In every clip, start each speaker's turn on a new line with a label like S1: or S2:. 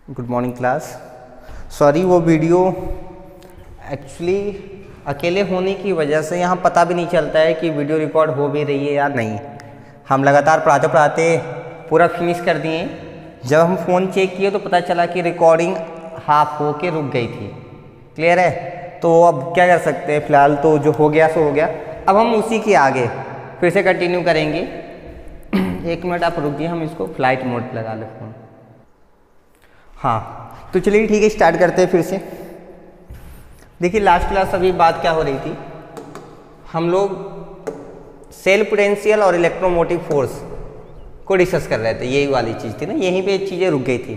S1: Good morning class. Sorry वो video actually अकेले होने की वजह से यहाँ पता भी नहीं चलता है कि वीडियो रिकॉर्ड हो भी रही है या नहीं। हम लगातार पढ़ाते पढ़ाते पूरा फिनिश कर दिए। जब हम फ़ोन चेक किए तो पता चला कि रिकॉर्डिंग हाफ हो के रुक गई थी। क्लियर है? तो अब क्या कर सकते हैं, फ़िलहाल तो जो हो गया सो हो गया। अब हम उसी के आगे फिर से कंटिन्यू करेंगे। एक मिनट आप रुकिए, हम इसको फ्लाइट मोड पर लगा लें फ़ोन। हाँ तो चलिए ठीक है, स्टार्ट करते हैं फिर से। देखिए लास्ट क्लास अभी बात क्या हो रही थी, हम लोग सेल पोटेंशियल और इलेक्ट्रोमोटिव फोर्स को डिस्कस कर रहे थे। यही वाली चीज़ थी ना, यहीं पे चीज़ें रुक गई थी।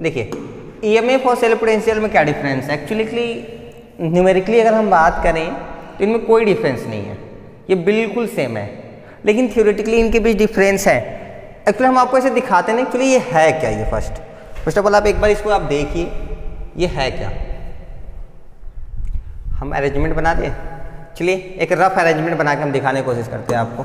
S1: देखिए ईएमएफ और सेल पोटेंशियल में क्या डिफरेंस है। एक्चुअली न्यूमेरिकली अगर हम बात करें तो इनमें कोई डिफरेंस नहीं है, ये बिल्कुल सेम है। लेकिन थ्योरेटिकली इनके बीच डिफरेंस है। एक्चुअली हम आपको ऐसे दिखाते हैं एक्चुअली ये है क्या। ये फर्स्ट ऑफ ऑल आप एक बार इसको आप देखिए, ये है क्या। हम अरेंजमेंट बना दें, चलिए एक रफ अरेंजमेंट बना के हम दिखाने की कोशिश करते हैं आपको।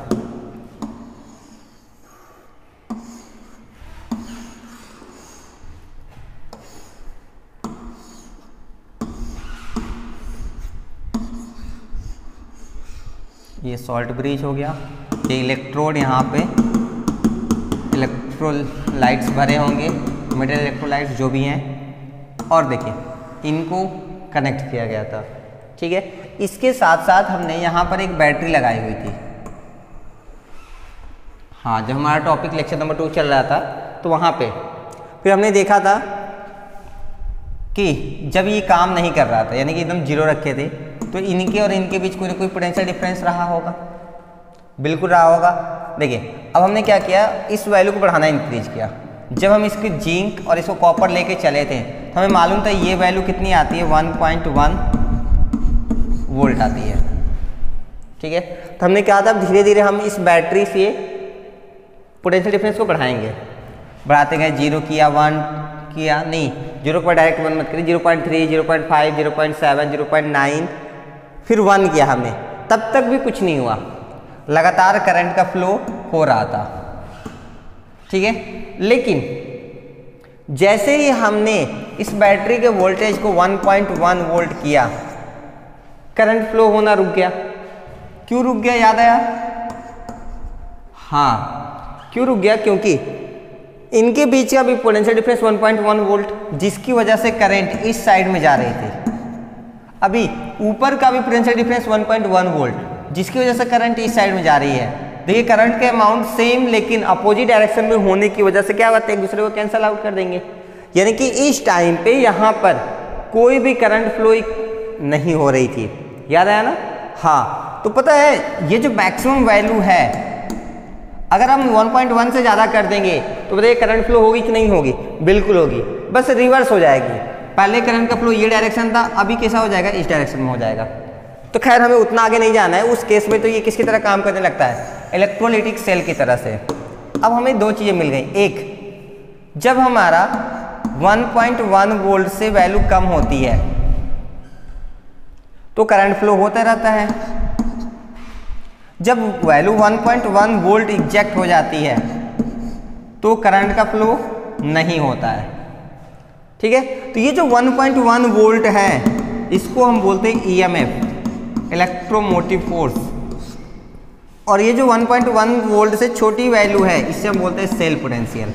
S1: ये सॉल्ट ब्रिज हो गया, ये इलेक्ट्रोड, यहाँ पे इलेक्ट्रोलाइट्स भरे होंगे, मेटल इलेक्ट्रोलाइट्स जो भी हैं, और देखिए इनको कनेक्ट किया गया था। ठीक है, इसके साथ साथ हमने यहाँ पर एक बैटरी लगाई हुई थी। हाँ, जब हमारा टॉपिक लेक्चर नंबर 2 चल रहा था तो वहाँ पे फिर हमने देखा था कि जब ये काम नहीं कर रहा था, यानी कि एकदम जीरो रखे थे, तो इनके और इनके बीच कोई ना कोई पोटेंशियल डिफरेंस रहा होगा, बिल्कुल रहा होगा। देखिए अब हमने क्या किया, इस वैल्यू को बढ़ाना इंक्रीज किया। जब हम इसकी जिंक और इसको कॉपर लेके चले थे तो हमें मालूम था ये वैल्यू कितनी आती है, 1.1 वोल्ट आती है। ठीक है, तो हमने क्या था, धीरे धीरे हम इस बैटरी से पोटेंशियल डिफरेंस को बढ़ाएंगे। बढ़ाते गए, 0 किया, 1 किया, नहीं 0 पर डायरेक्ट 1 मत करिए, 0.3, 0.5, 0.7, 0.9, फिर 1 किया हमने, तब तक भी कुछ नहीं हुआ, लगातार करंट का फ्लो हो रहा था। ठीक है, लेकिन जैसे ही हमने इस बैटरी के वोल्टेज को 1.1 वोल्ट किया, करंट फ्लो होना रुक गया। क्यों रुक गया, याद आया? हाँ, क्यों रुक गया? क्योंकि इनके बीच का भी पोटेंशियल डिफरेंस 1.1 वोल्ट, जिसकी वजह से करंट इस साइड में जा रही थी। अभी ऊपर का भी पोटेंशियल डिफरेंस 1.1 वोल्ट, जिसकी वजह से करंट इस साइड में जा रही है। देखिए करंट के अमाउंट सेम, लेकिन अपोजिट डायरेक्शन में होने की वजह से क्या होता है, एक दूसरे को कैंसल आउट कर देंगे। यानी कि इस टाइम पे यहाँ पर कोई भी करंट फ्लो नहीं हो रही थी। याद आया ना? हाँ, तो पता है ये जो मैक्सिमम वैल्यू है, अगर हम 1.1 से ज़्यादा कर देंगे तो बताइए करंट फ्लो होगी कि नहीं होगी? बिल्कुल होगी, बस रिवर्स हो जाएगी। पहले करंट का फ्लो ये डायरेक्शन था, अभी कैसा हो जाएगा, इस डायरेक्शन में हो जाएगा। तो खैर हमें उतना आगे नहीं जाना है। उस केस में तो ये किसकी तरह काम करने लगता है, इलेक्ट्रोलाइटिक सेल की तरह से। अब हमें दो चीज़ें मिल गई। एक, जब हमारा 1.1 वोल्ट से वैल्यू कम होती है तो करंट फ्लो होता रहता है। जब वैल्यू 1.1 वोल्ट एग्जैक्ट हो जाती है तो करंट का फ्लो नहीं होता है। ठीक है, तो ये जो 1.1 वोल्ट है इसको हम बोलते हैं ईएमएफ, इलेक्ट्रोमोटिव फोर्स। और ये जो 1.1 वोल्ट से छोटी वैल्यू है इससे हम बोलते हैं सेल पोटेंशियल।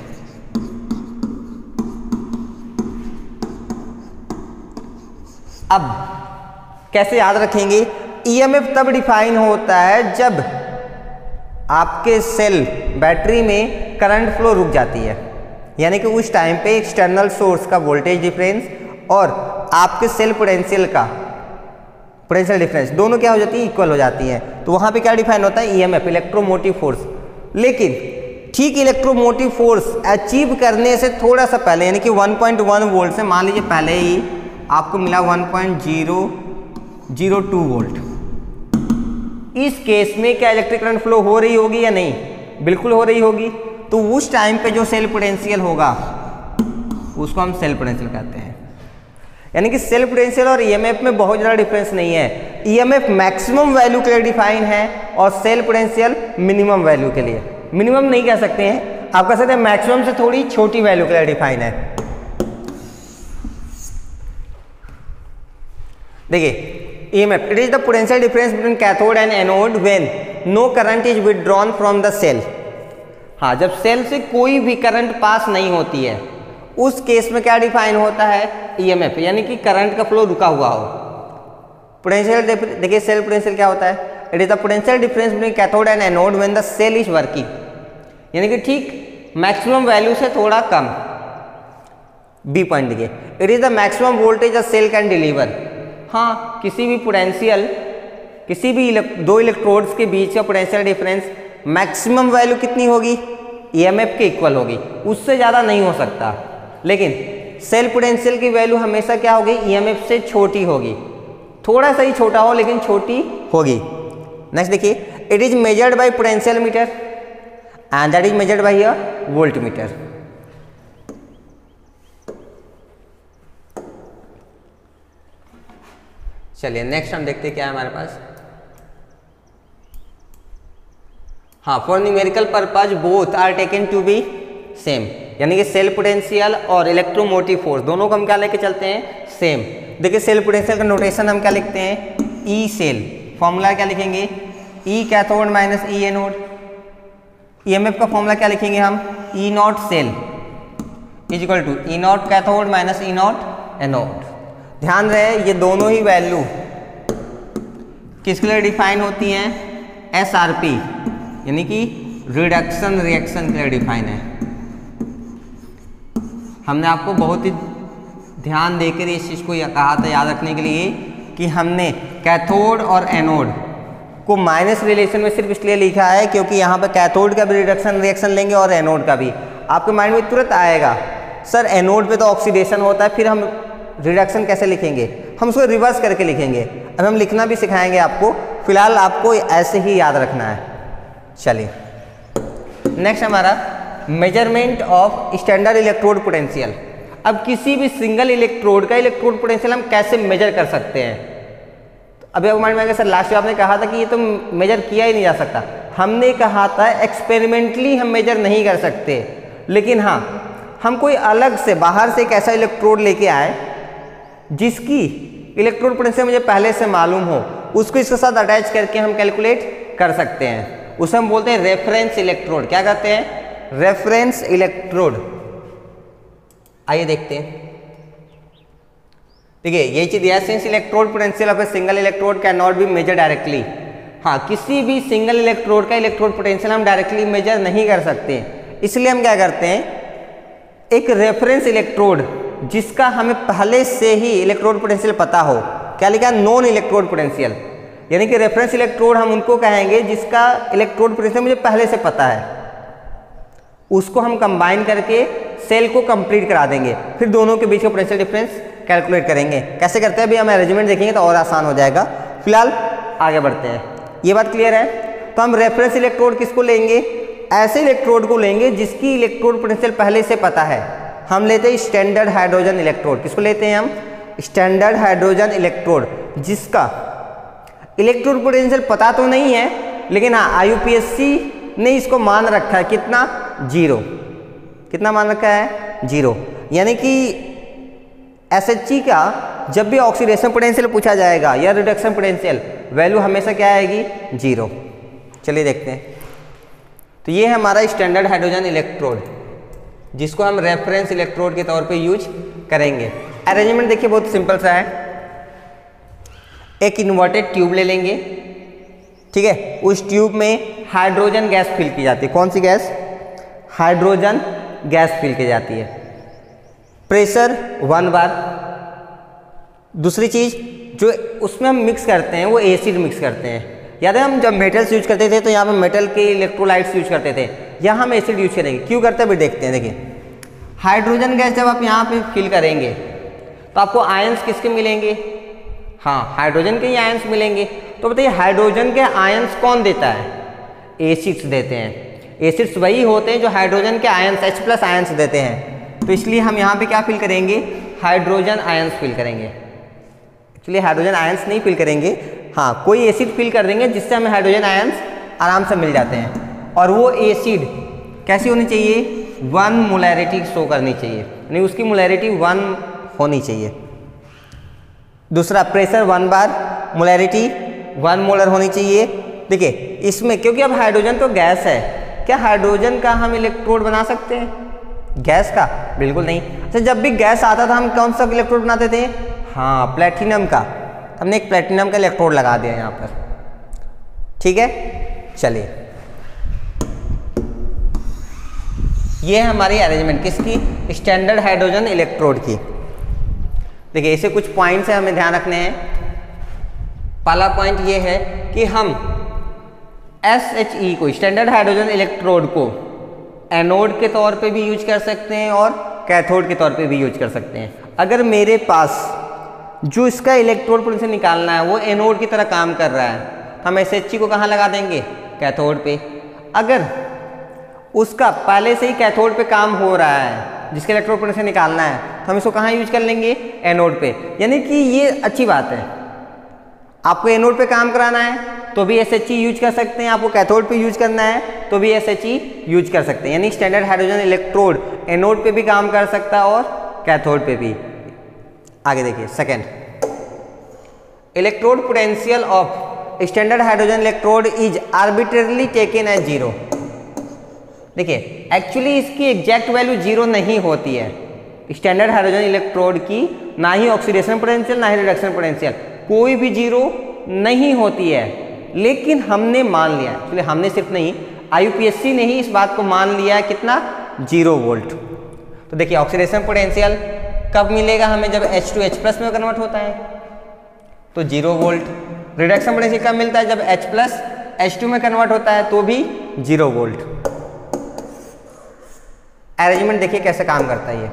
S1: अब कैसे याद रखेंगे, ईएमएफ तब डिफाइन होता है जब आपके सेल बैटरी में करंट फ्लो रुक जाती है, यानी कि उस टाइम पे एक्सटर्नल सोर्स का वोल्टेज डिफरेंस और आपके सेल पोटेंशियल का पोटेंशियल डिफरेंस दोनों क्या हो जाती है, इक्वल हो जाती है। तो वहाँ पे क्या डिफाइन होता है, ईएमएफ, इलेक्ट्रोमोटिव फोर्स। लेकिन ठीक इलेक्ट्रोमोटिव फोर्स अचीव करने से थोड़ा सा पहले, यानी कि 1.1 वोल्ट से मान लीजिए पहले ही आपको मिला 1.002 वोल्ट, इस केस में क्या इलेक्ट्रिक करंट फ्लो हो रही होगी या नहीं? बिल्कुल हो रही होगी। तो उस टाइम पे जो सेल पोटेंशियल होगा उसको हम सेल पोटेंशियल कहते हैं। यानी कि सेल पोटेंशियल और ईएमएफ में बहुत ज़्यादा डिफरेंस नहीं है। ईएमएफ मैक्सिमम वैल्यू के लिए डिफाइन है और सेल पोटेंशियल मिनिमम वैल्यू के लिए। मिनिमम नहीं कह सकते हैं, आप कह सकते हैं मैक्सिमम से थोड़ी छोटी वैल्यू के लिए डिफाइन है। देखिए EMF, it is the potential difference between cathode and anode when no current is withdrawn from the cell. हाँ, जब सेल से कोई भी करंट पास नहीं होती है उस केस में क्या डिफाइन होता है, ईएमएफ, यानी कि करंट का फ्लो रुका हुआ हो। पोटेंशियल, देखिए सेल पोटेंशियल क्या होता है, it is the potential difference between cathode and anode when the cell is working, यानी कि ठीक मैक्सिमम वैल्यू से थोड़ा कम। बी पॉइंट देखिए, it is the maximum voltage a cell can deliver. हाँ, किसी भी पोटेंशियल, किसी भी दो इलेक्ट्रोड्स के बीच का पोटेंशियल डिफरेंस मैक्सिमम वैल्यू कितनी होगी, ईएमएफ के इक्वल होगी, उससे ज़्यादा नहीं हो सकता। लेकिन सेल पोटेंशियल की वैल्यू हमेशा क्या होगी, ईएमएफ से छोटी होगी, थोड़ा सा ही छोटा हो लेकिन छोटी होगी। नेक्स्ट देखिए, it is measured by potential meter and that is measured by a voltmeter. चलिए नेक्स्ट हम देखते हैं क्या है हमारे पास। हाँ, for numerical purpose both are taken to be same, यानी कि सेल पोटेंशियल और इलेक्ट्रोमोटिव फोर्स दोनों को हम क्या लेके चलते हैं, सेम। देखिए सेल पोटेंशियल का नोटेशन हम क्या लिखते हैं, ई सेल, फॉर्मूला क्या लिखेंगे, E cathode minus E anode. EMF का फॉर्मूला क्या लिखेंगे हम, E nought cell is equal to E nought cathode minus E nought anode. ध्यान रहे ये दोनों ही वैल्यू किसके लिए डिफाइन होती हैं, एसआरपी, यानी कि रिडक्शन रिएक्शन के लिए डिफाइन है। हमने आपको बहुत ही ध्यान देकर इस चीज़ को कहा था याद रखने के लिए कि हमने कैथोड और एनोड को माइनस रिलेशन में सिर्फ इसलिए लिखा है क्योंकि यहाँ पर कैथोड का भी रिडक्शन रिएक्शन लेंगे और एनोड का भी। आपके माइंड में तुरंत आएगा सर एनोड पे तो ऑक्सीडेशन होता है, फिर हम रिडक्शन कैसे लिखेंगे, हम उसको रिवर्स करके लिखेंगे। अब हम लिखना भी सिखाएंगे आपको, फिलहाल आपको ऐसे ही याद रखना है। चलिए नेक्स्ट हमारा measurement of standard electrode potential. अब किसी भी सिंगल इलेक्ट्रोड का इलेक्ट्रोड पोटेंशियल हम कैसे मेजर कर सकते हैं। तो अभी आपको माइंड में आएगा सर लास्ट में आपने कहा था कि ये तो मेजर किया ही नहीं जा सकता। हमने कहा था एक्सपेरिमेंटली हम मेजर नहीं कर सकते, लेकिन हाँ हम कोई अलग से बाहर से एक ऐसा इलेक्ट्रोड लेके आए जिसकी इलेक्ट्रोड पोटेंशियल मुझे पहले से मालूम हो, उसको इसके साथ अटैच करके हम कैलकुलेट कर सकते हैं। उसे हम बोलते हैं रेफरेंस इलेक्ट्रोड। क्या कहते हैं, रेफरेंस इलेक्ट्रोड। आइए देखते हैं। देखिए यही चीज दिया है, since electrode potential of a single electrode can not be measure directly. हाँ, किसी भी सिंगल इलेक्ट्रोड का इलेक्ट्रोड पोटेंशियल हम डायरेक्टली मेजर नहीं कर सकते, इसलिए हम क्या करते हैं, एक रेफरेंस इलेक्ट्रोड जिसका हमें पहले से ही इलेक्ट्रोड पोटेंशियल पता हो, क्या लिखा, नॉन इलेक्ट्रोड पोटेंशियल, यानी कि रेफरेंस इलेक्ट्रोड हम उनको कहेंगे जिसका इलेक्ट्रोड पोटेंशियल मुझे पहले से पता है, उसको हम कंबाइन करके सेल को कंप्लीट करा देंगे, फिर दोनों के बीच का पोटेंशियल डिफरेंस कैलकुलेट करेंगे। कैसे करते हैं अभी हम अरेंजमेंट देखेंगे तो और आसान हो जाएगा। फिलहाल आगे बढ़ते हैं, ये बात क्लियर है। तो हम रेफरेंस इलेक्ट्रोड किसको लेंगे, ऐसे इलेक्ट्रोड को लेंगे जिसकी इलेक्ट्रोड पोटेंशियल पहले से पता है। हम लेते हैं स्टैंडर्ड हाइड्रोजन इलेक्ट्रोड। किसको लेते हैं हम, स्टैंडर्ड हाइड्रोजन इलेक्ट्रोड, जिसका इलेक्ट्रोड पोटेंशियल पता तो नहीं है, लेकिन हाँ IUPAC ने इसको मान रखा है कितना, 0। कितना मान रखा है, 0। यानी कि SHG का जब भी ऑक्सीडेशन पोटेंशियल पूछा जाएगा या रिडक्शन पोटेंशियल, वैल्यू हमेशा क्या आएगी, 0। चलिए देखते हैं। तो ये है हमारा स्टैंडर्ड हाइड्रोजन इलेक्ट्रोड, जिसको हम रेफरेंस इलेक्ट्रोड के तौर पे यूज करेंगे। अरेंजमेंट देखिए बहुत सिंपल सा है। एक इन्वर्टेड ट्यूब ले लेंगे, ठीक है, उस ट्यूब में हाइड्रोजन गैस फिल की जाती है। कौन सी गैस, हाइड्रोजन गैस फिल की जाती है। प्रेशर 1 बार। दूसरी चीज जो उसमें हम मिक्स करते हैं वो एसिड मिक्स करते हैं। याद है हम जब मेटल्स यूज करते थे तो यहाँ पे मेटल के इलेक्ट्रोलाइट्स यूज करते थे, यहाँ हम एसिड यूज करेंगे। क्यों करते हैं भी देखते हैं। देखिए हाइड्रोजन गैस जब आप यहाँ पे फिल करेंगे तो आपको आयंस किसके मिलेंगे, हाँ हाइड्रोजन के ही आयंस मिलेंगे। तो बताइए हाइड्रोजन के आयंस कौन देता है, एसिड्स देते हैं। एसिड्स वही होते हैं जो हाइड्रोजन के आयंस H+ आयंस देते हैं। तो इसलिए हम यहाँ पे क्या फिल करेंगे, हाइड्रोजन आयंस फिल करेंगे। एक्चुअली हाइड्रोजन आयंस नहीं फिल करेंगे, हाँ कोई एसिड फिल कर देंगे जिससे हमें हाइड्रोजन आयंस आराम से मिल जाते हैं। और वो एसिड कैसी होनी चाहिए, 1 मोलैरिटी शो करनी चाहिए, यानी उसकी मोलैरिटी 1 होनी चाहिए। दूसरा प्रेशर 1 बार, मोलैरिटी 1 मोलर होनी चाहिए। देखिए इसमें क्योंकि अब हाइड्रोजन तो गैस है, क्या हाइड्रोजन का हम इलेक्ट्रोड बना सकते हैं गैस का? बिल्कुल नहीं। अच्छा जब भी गैस आता था हम कौन सा इलेक्ट्रोड बनाते थे? हाँ प्लेटिनम का। हमने एक प्लेटिनम का इलेक्ट्रोड लगा दिया यहाँ पर, ठीक है। चलिए ये है हमारी अरेंजमेंट किसकी? स्टैंडर्ड हाइड्रोजन इलेक्ट्रोड की। देखिए इसे कुछ पॉइंट्स है हमें ध्यान रखने हैं। पहला पॉइंट ये है कि हम SHE को, स्टैंडर्ड हाइड्रोजन इलेक्ट्रोड को एनोड के तौर पे भी यूज कर सकते हैं और कैथोड के तौर पे भी यूज कर सकते हैं। अगर मेरे पास जो इसका इलेक्ट्रोड पोटेंशियल निकालना है वो एनोड की तरह काम कर रहा है, हम SHE को कहाँ लगा देंगे? कैथोड पे। अगर उसका पहले से ही कैथोड पे काम हो रहा है, जिसके इलेक्ट्रोड पोटेंशियल निकालना है, तो हम इसको कहाँ यूज कर लेंगे? एनोड पे। यानी कि ये अच्छी बात है, आपको एनोड पे काम कराना है तो भी SHE यूज कर सकते हैं, आपको कैथोड पे यूज करना है तो भी SHE यूज कर सकते हैं। यानी स्टैंडर्ड हाइड्रोजन इलेक्ट्रोड एनोड पे भी काम कर सकता है और कैथोड पे भी। आगे देखिए second, electrode potential of standard hydrogen electrode is arbitrarily taken as 0। देखिए एक्चुअली इसकी एग्जैक्ट वैल्यू 0 नहीं होती है स्टैंडर्ड हाइड्रोजन इलेक्ट्रोड की, ना ही ऑक्सीडेशन पोटेंशियल ना ही रिडक्शन पोटेंशियल, कोई भी 0 नहीं होती है। लेकिन हमने मान लिया, एक्चुअली हमने सिर्फ नहीं, IUPAC ने ही इस बात को मान लिया है, कितना? 0 वोल्ट। तो देखिए ऑक्सीडेशन पोटेंशियल कब मिलेगा हमें? जब H2H+ में कन्वर्ट होता है तो 0 वोल्ट। रिडक्शन पोटेंशियल कब मिलता है? जब H+ H2 में कन्वर्ट होता है तो भी 0 वोल्ट। अरेंजमेंट देखिए कैसे काम करता है ये।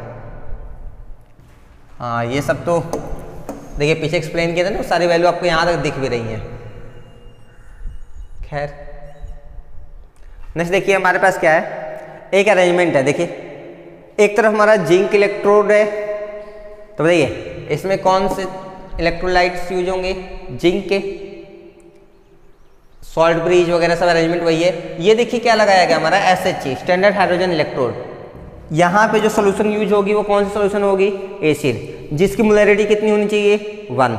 S1: हाँ ये सब तो देखिए पीछे एक्सप्लेन किया था ना, सारी वैल्यू आपको यहाँ तक दिख भी रही है। खैर नेक्स्ट देखिए हमारे पास क्या है, एक अरेंजमेंट है। देखिए एक तरफ हमारा जिंक इलेक्ट्रोड है, तो बताइए इसमें कौन से इलेक्ट्रोलाइट्स यूज होंगे? जिंक के। सॉल्ट ब्रिज वगैरह सब अरेंजमेंट वही है। ये देखिए क्या लगाया गया हमारा SHE, स्टैंडर्ड हाइड्रोजन इलेक्ट्रोड। यहाँ पे जो सोल्यूशन यूज होगी वो कौन सी सोल्यूशन होगी? एसिड, जिसकी मोलैरिटी कितनी होनी चाहिए? 1।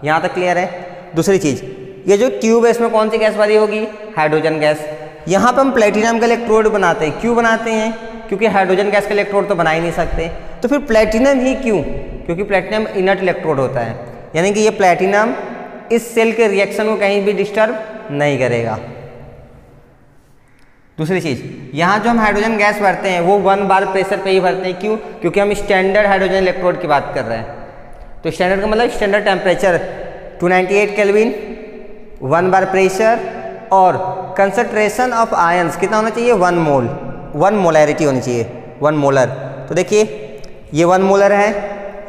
S1: यहाँ तक क्लियर है। दूसरी चीज, ये जो ट्यूब है इसमें कौन सी गैस भरी होगी? Hydrogen gas. यहाँ पे हम प्लेटिनम का इलेक्ट्रोड बनाते हैं, क्यों बनाते हैं? क्योंकि हाइड्रोजन गैस का इलेक्ट्रोड तो बना ही नहीं सकते, तो फिर प्लेटिनम ही क्यों? क्योंकि प्लेटिनम इनर्ट इलेक्ट्रोड होता है, यानी कि ये प्लेटिनम इस सेल के रिएक्शन को कहीं भी डिस्टर्ब नहीं करेगा। दूसरी चीज, यहाँ जो हम हाइड्रोजन गैस भरते हैं वो 1 बार प्रेशर पे ही भरते हैं, क्यों? क्योंकि हम स्टैंडर्ड हाइड्रोजन इलेक्ट्रोड की बात कर रहे हैं। तो स्टैंडर्ड का मतलब स्टैंडर्ड टेम्परेचर 298 केल्विन, 1 बार प्रेशर, और कंसंट्रेशन ऑफ आयंस कितना होना चाहिए? 1 मोल, 1 मोलैरिटी होनी चाहिए, 1 मोलर। तो देखिए ये 1 मोलर है,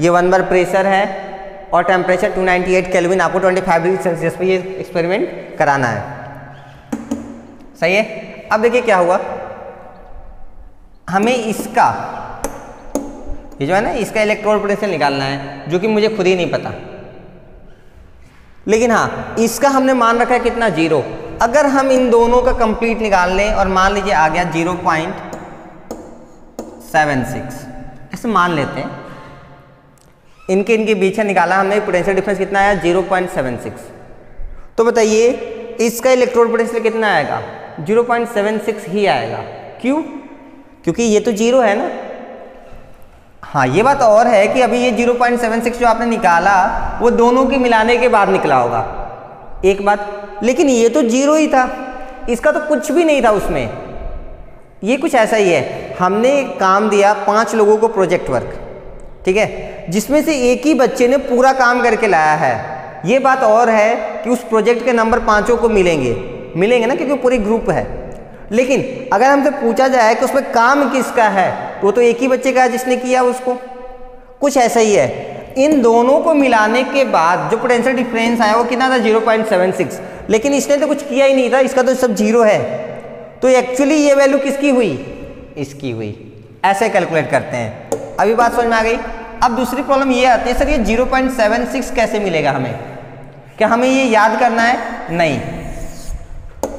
S1: ये 1 बार प्रेशर है और टेम्परेचर 298 केल्विन। आपको 25 डिग्री सेल्सियस पे ये एक्सपेरिमेंट कराना है, सही है। अब देखिए क्या हुआ, हमें इसका ये जो है ना, इसका इलेक्ट्रोड पोटेंशियल निकालना है, जो कि मुझे खुद ही नहीं पता। लेकिन हाँ इसका हमने मान रखा है कितना? 0। अगर हम इन दोनों का कंप्लीट निकाल लें और मान लीजिए आ गया 0.76, ऐसे मान लेते हैं, इनके बीच से निकाला हमने, पोटेंशियल डिफरेंस कितना आया? 0.76। तो बताइए इसका इलेक्ट्रोड पोटेंशियल कितना आएगा? 0.76 ही आएगा। क्यों? क्योंकि ये तो 0 है ना। हाँ ये बात और है कि अभी ये 0.76 जो आपने निकाला वो दोनों के मिलाने के बाद निकला होगा, एक बात। लेकिन ये तो 0 ही था, इसका तो कुछ भी नहीं था उसमें। ये कुछ ऐसा ही है, हमने काम दिया 5 लोगों को प्रोजेक्ट वर्क, ठीक है, जिसमें से एक ही बच्चे ने पूरा काम करके लाया है। ये बात और है कि उस प्रोजेक्ट के नंबर 5 को मिलेंगे ना, क्योंकि पूरी ग्रुप है। लेकिन अगर हमसे पूछा जाए कि उसमें काम किसका है, तो एक ही बच्चे का है जिसने किया उसको। कुछ ऐसा ही है, इन दोनों को मिलाने के बाद जो पोटेंशियल डिफरेंस आया वो कितना था? 0.76। लेकिन इसने तो कुछ किया ही नहीं था, इसका तो सब 0 है। तो एक्चुअली ये वैल्यू किसकी हुई? इसकी हुई। ऐसे कैलकुलेट करते हैं। अभी बात समझ में आ गई। अब दूसरी प्रॉब्लम ये आती है, सर ये 0.76 कैसे मिलेगा हमें? क्या हमें ये याद करना है? नहीं,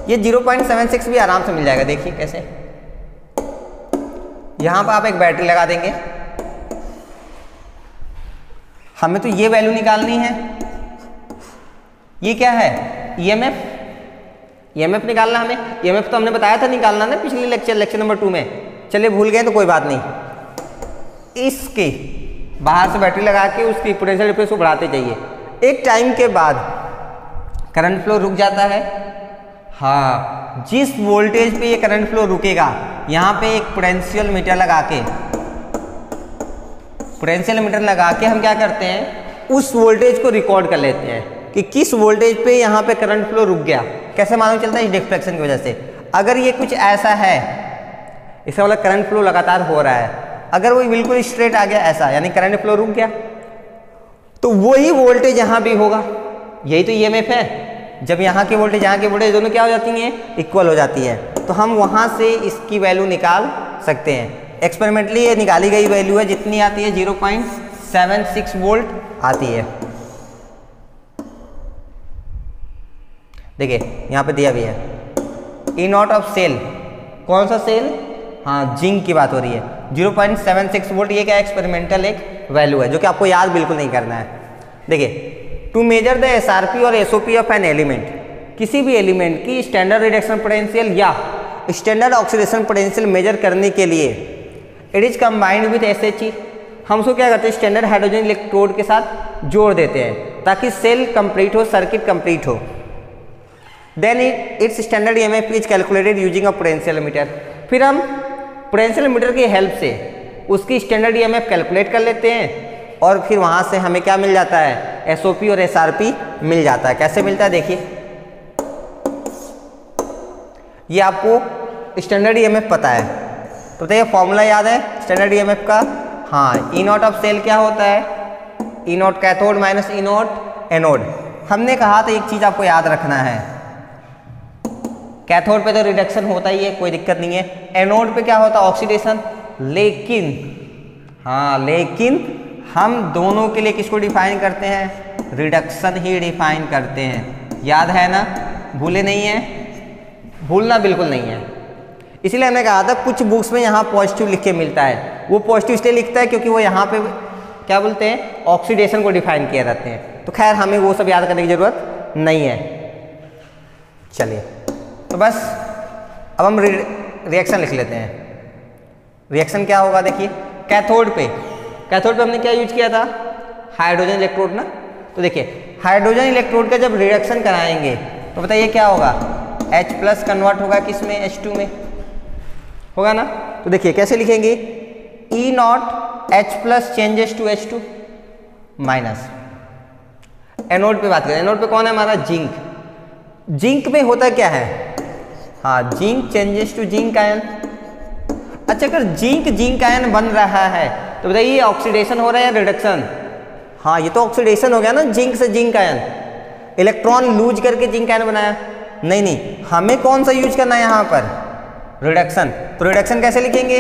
S1: ये 0.76 भी आराम से मिल जाएगा। देखिए कैसे, यहां पर आप एक बैटरी लगा देंगे, हमें तो ये वैल्यू निकालनी है। ये क्या है? ईएमएफ। ईएमएफ निकालना हमें। ईएमएफ तो हमने बताया था निकालना ना पिछले लेक्चर नंबर 2 में। चलिए भूल गए तो कोई बात नहीं। इसके बाहर से बैटरी लगा के उसकी पोटेंशियल डिफरेंस को बढ़ाते जाइए। एक टाइम के बाद करंट फ्लो रुक जाता है। हाँ, जिस वोल्टेज पे ये करंट फ्लो रुकेगा, यहाँ पे एक पोटेंशियल मीटर लगा के हम क्या करते हैं, उस वोल्टेज को रिकॉर्ड कर लेते हैं कि किस वोल्टेज पे यहाँ पे करंट फ्लो रुक गया। कैसे मालूम चलता है? इस डिफ्लेक्शन की वजह से। अगर ये कुछ ऐसा है, इसका मतलब करंट फ्लो लगातार हो रहा है। अगर वो बिल्कुल स्ट्रेट आ गया ऐसा, यानी करंट फ्लो रुक गया, तो वही वोल्टेज यहाँ भी होगा। यही तो ईएमएफ है। जब यहाँ की वोल्टेज यहाँ की वोल्टेज दोनों क्या हो जाती हैं? इक्वल हो जाती है। तो हम वहाँ से इसकी वैल्यू निकाल सकते हैं। एक्सपेरिमेंटली ये निकाली गई वैल्यू है, जितनी आती है 0.76 वोल्ट आती है। देखिए यहाँ पे दिया भी है ई नॉट ऑफ सेल। कौन सा सेल? हाँ, जिंक की बात हो रही है। 0.76 वोल्ट। ये क्या एक्सपेरिमेंटल एक वैल्यू है जो कि आपको याद बिल्कुल नहीं करना है। देखिए, टू मेजर द एसआरपी और एसओपी ऑफ एन एलिमेंट, किसी भी एलिमेंट की स्टैंडर्ड रिडक्शन पोटेंशियल या स्टैंडर्ड ऑक्सीडेशन पोटेंशियल मेजर करने के लिए इट इज कंबाइंड विद एसएचई। हम उसको क्या करते हैं? स्टैंडर्ड हाइड्रोजन इलेक्ट्रोड के साथ जोड़ देते हैं ताकि सेल कंप्लीट हो, सर्किट कंप्लीट हो। Then its standard EMF is calculated using a potential meter. फिर हम पोटेंशियल मीटर की हेल्प से उसकी स्टैंडर्ड ईएमएफ कैलकुलेट कर लेते हैं और फिर वहाँ से हमें क्या मिल जाता है? एसओपी और एसआरपी मिल जाता है। कैसे मिलता है? देखिए, ये आपको स्टैंडर्ड ईएमएफ पता है तो बताइए फॉर्मूला याद है स्टैंडर्ड ईएमएफ का? हाँ, ई नॉट ऑफ सेल क्या होता है? E nought cathode minus E nought anode. हमने कहा था एक चीज आपको याद रखना है, कैथोड पे तो रिडक्शन होता ही है, कोई दिक्कत नहीं है। एनोड पे क्या होता है? ऑक्सीडेशन। लेकिन हम दोनों के लिए किसको डिफाइन करते हैं? रिडक्शन ही डिफाइन करते हैं। याद है ना? भूले नहीं है? भूलना बिल्कुल नहीं है। इसलिए हमने कहा था कुछ बुक्स में यहाँ पॉजिटिव लिख के मिलता है। वो पॉजिटिव इसलिए लिखता है क्योंकि वो यहाँ पे क्या बोलते हैं? ऑक्सीडेशन को डिफाइन किया रहते हैं। तो खैर हमें वो सब याद करने की जरूरत नहीं है। चलिए, तो बस अब हम रिएक्शन लिख लेते हैं। रिएक्शन क्या होगा? देखिए, कैथोड पे हमने क्या यूज किया था? हाइड्रोजन इलेक्ट्रोड ना। तो देखिए, हाइड्रोजन इलेक्ट्रोड का जब रिडक्शन कराएंगे तो बताइए क्या होगा? H+ कन्वर्ट होगा किस में? H2 में होगा ना। तो देखिए कैसे लिखेंगे? E naught H+ changes to H2 minus. Anode पे बात करें, एनोड पे कौन है हमारा? जिंक। जिंक में होता क्या है? हाँ, zinc changes to zinc ion. अच्छा, अगर जिंक आयन बन रहा है तो बताइए ये ऑक्सीडेशन हो रहा है या रिडक्शन? हाँ, ये तो ऑक्सीडेशन हो गया ना, जिंक से जिंक आयन। इलेक्ट्रॉन लूज करके जिंक आयन बनाया। नहीं, हमें कौन सा यूज करना है यहाँ पर? रिडक्शन। तो रिडक्शन कैसे लिखेंगे?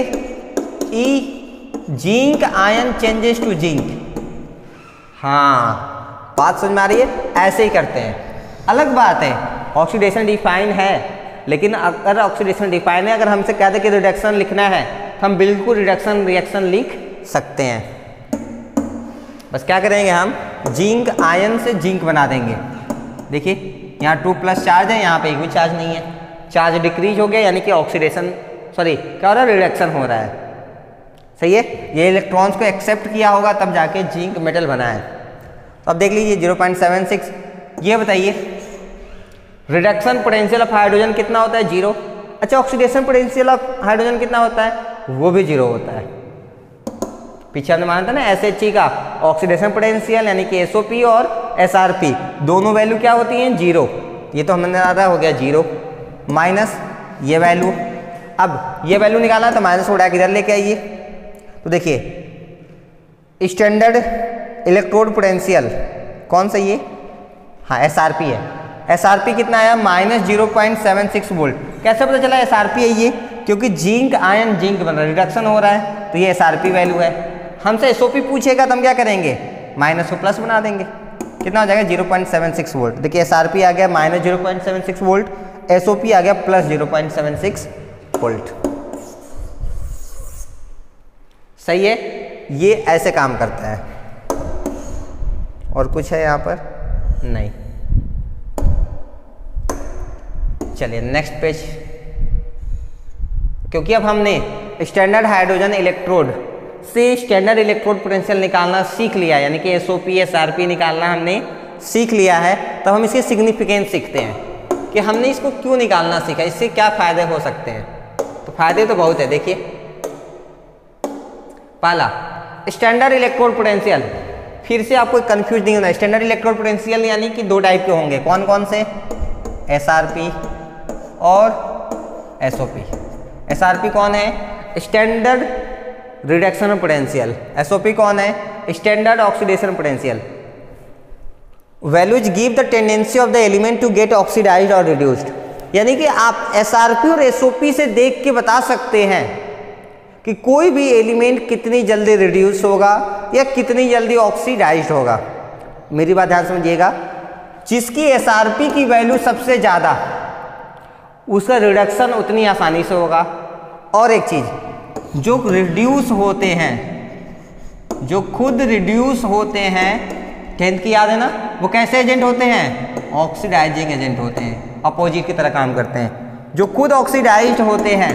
S1: E zinc ion changes to zinc. हाँ, बात समझ में आ रही है? ऐसे ही करते हैं। अलग बात है ऑक्सीडेशन डिफाइन है, लेकिन अगर ऑक्सीडेशन डिफाइन है, अगर हमसे कहते हैं कि रिडक्शन लिखना है तो हम बिल्कुल रिडक्शन रिएक्शन लिख सकते हैं। बस क्या करेंगे? हम जिंक आयन से जिंक बना देंगे। देखिए यहाँ 2+ चार्ज है, यहाँ पे एक भी चार्ज नहीं है। चार्ज डिक्रीज हो गया, यानी कि ऑक्सीडेशन क्या हो रहा है? रिडक्शन हो रहा है। सही है? ये इलेक्ट्रॉन्स को एक्सेप्ट किया होगा तब जाके जिंक मेटल बना है। तो अब देख लीजिए 0.76। ये बताइए रिडक्शन पोटेंशियल ऑफ हाइड्रोजन कितना होता है? 0। अच्छा, ऑक्सीडेशन पोटेंशियल ऑफ हाइड्रोजन कितना होता है? वो भी 0 होता है। पीछे हमने माना था ना SHE का ऑक्सीडेशन पोटेंशियल यानी कि SOP और SRP दोनों वैल्यू क्या होती हैं? 0। ये तो हमने आधा हो गया 0 माइनस ये वैल्यू। अब ये वैल्यू निकालना तो माइनस उड़ा के इधर लेके आइए। तो देखिए स्टैंडर्ड इलेक्ट्रोड पोटेंशियल कौन सा? ये हाँ SRP है। SRP कितना आया? -0.76 वोल्ट। कैसे पता चला SRP है ये? क्योंकि जिंक आयन जिंक बन रहा है, रिडक्शन हो रहा है, तो ये SRP वैल्यू है। हमसे SOP पूछेगा तो हम क्या करेंगे? माइनस को प्लस बना देंगे। कितना हो जाएगा? 0.76 वोल्ट। देखिए SRP आ गया -0.76 वोल्ट, SOP आ गया +0.76 वोल्ट। सही है? ये ऐसे काम करता है। और कुछ है यहाँ पर? नहीं। चलिए नेक्स्ट पेज। क्योंकि अब हमने स्टैंडर्ड हाइड्रोजन इलेक्ट्रोड से स्टैंडर्ड इलेक्ट्रोड पोटेंशियल निकालना सीख लिया, यानी कि एसओपी एसआरपी निकालना हमने सीख लिया है, तब हम इसके सिग्निफिकेंस सीखते हैं कि हमने इसको क्यों निकालना सीखा, इससे क्या फायदे हो सकते हैं। तो फायदे तो बहुत है। देखिए, पहला स्टैंडर्ड इलेक्ट्रोड पोटेंशियल, फिर से आपको कंफ्यूज नहीं होना। स्टैंडर्ड इलेक्ट्रोड पोटेंशियल यानी कि दो टाइप के होंगे, कौन कौन से? एसआरपी और एसओपी। एसआरपी कौन है? Standard reduction potential. एसओपी कौन है? Standard oxidation potential. Values give the tendency of the element to get oxidized और रिड्यूस्ड, यानी कि आप एसआरपी और एसओपी से देख के बता सकते हैं कि कोई भी एलिमेंट कितनी जल्दी रिड्यूस होगा या कितनी जल्दी ऑक्सीडाइज्ड होगा। मेरी बात ध्यान समझिएगा, जिसकी एसआरपी की वैल्यू सबसे ज़्यादा, उसका रिडक्शन उतनी आसानी से होगा। और एक चीज़, जो रिड्यूस होते हैं, जो खुद रिड्यूस होते हैं, 10th की याद है ना, वो कैसे एजेंट होते हैं? ऑक्सीडाइजिंग एजेंट होते हैं, अपोजिट की तरह काम करते हैं। जो खुद ऑक्सीडाइज्ड होते हैं,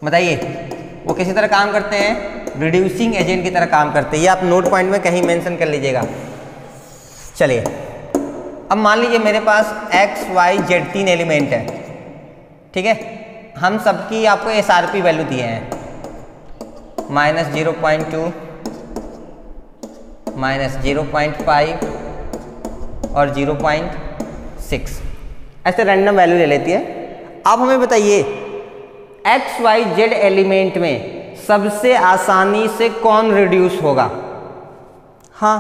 S1: बताइए वो किसी तरह काम करते हैं? रिड्यूसिंग एजेंट की तरह काम करते हैं। ये आप नोट पॉइंट में कहीं मेंशन कर लीजिएगा। चलिए, अब मान लीजिए मेरे पास एक्स वाई जेड 3 एलिमेंट है, ठीक है। हम सबकी आपको एसआरपी वैल्यू दिए हैं, -0.2, -0.5 और 0.6, ऐसे रैंडम वैल्यू ले लेती है। अब हमें बताइए एक्स वाई जेड एलिमेंट में सबसे आसानी से कौन रिड्यूस होगा? हाँ,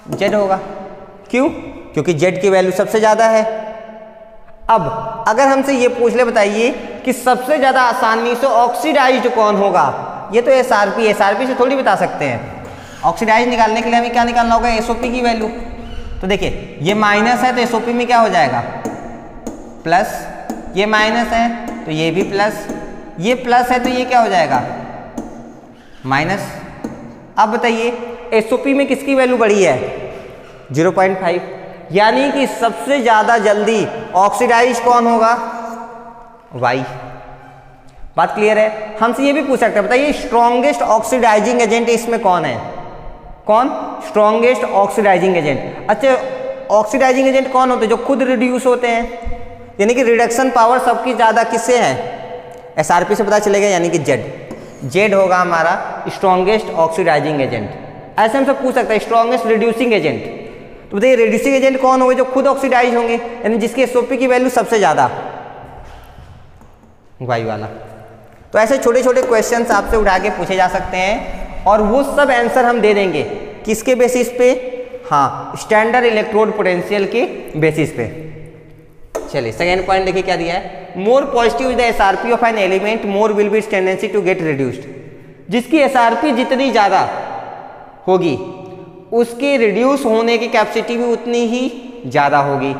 S1: जेड होगा। क्यों? क्योंकि जेड की वैल्यू सबसे ज़्यादा है। अब अगर हमसे ये पूछ ले, बताइए कि सबसे ज़्यादा आसानी से ऑक्सीडाइज्ड कौन होगा, ये तो एसआरपी से थोड़ी बता सकते हैं। ऑक्सीडाइज निकालने के लिए हमें क्या निकालना होगा? एसओपी की वैल्यू। तो देखिए, ये माइनस है तो एसओपी में क्या हो जाएगा? प्लस। ये माइनस है तो ये भी प्लस, ये प्लस है तो ये क्या हो जाएगा? माइनस। अब बताइए एसओपी में किसकी वैल्यू बड़ी है? 0.5, यानी कि सबसे ज़्यादा जल्दी ऑक्सीडाइज कौन होगा? वाई। बात क्लियर है? हमसे ये भी पूछ सकते हैं, बताइए स्ट्रॉन्गेस्ट ऑक्सीडाइजिंग एजेंट इसमें कौन है? कौन? Strongest oxidizing agent. अच्छा, ऑक्सीडाइजिंग एजेंट कौन होते हैं? जो खुद रिड्यूस होते हैं, यानी कि रिडक्शन पावर सबकी ज़्यादा किससे है? एसआरपी से पता चलेगा, यानी कि जेड होगा हमारा स्ट्रॉन्गेस्ट ऑक्सीडाइजिंग एजेंट। ऐसे हमसे पूछ सकता है स्ट्रॉन्गेस्ट रिड्यूसिंग एजेंट। तो बताइए रिड्यूसिंग एजेंट कौन होंगे? जो खुद ऑक्सीडाइज होंगे, यानी जिसकी एसओपी की वैल्यू सबसे ज़्यादा, वाई वाला। तो ऐसे छोटे छोटे क्वेश्चंस आपसे उठा के पूछे जा सकते हैं और वो सब आंसर हम दे देंगे। किसके बेसिस पे? हाँ, स्टैंडर्ड इलेक्ट्रोड पोटेंशियल के बेसिस पे। चलिए सेकेंड पॉइंट देखिए क्या दिया है। More positive is the SRP of an element more will be its tendency to get reduced. जिसकी एसआरपी जितनी ज़्यादा होगी उसके रिड्यूस होने की कैपेसिटी भी उतनी ही ज़्यादा होगी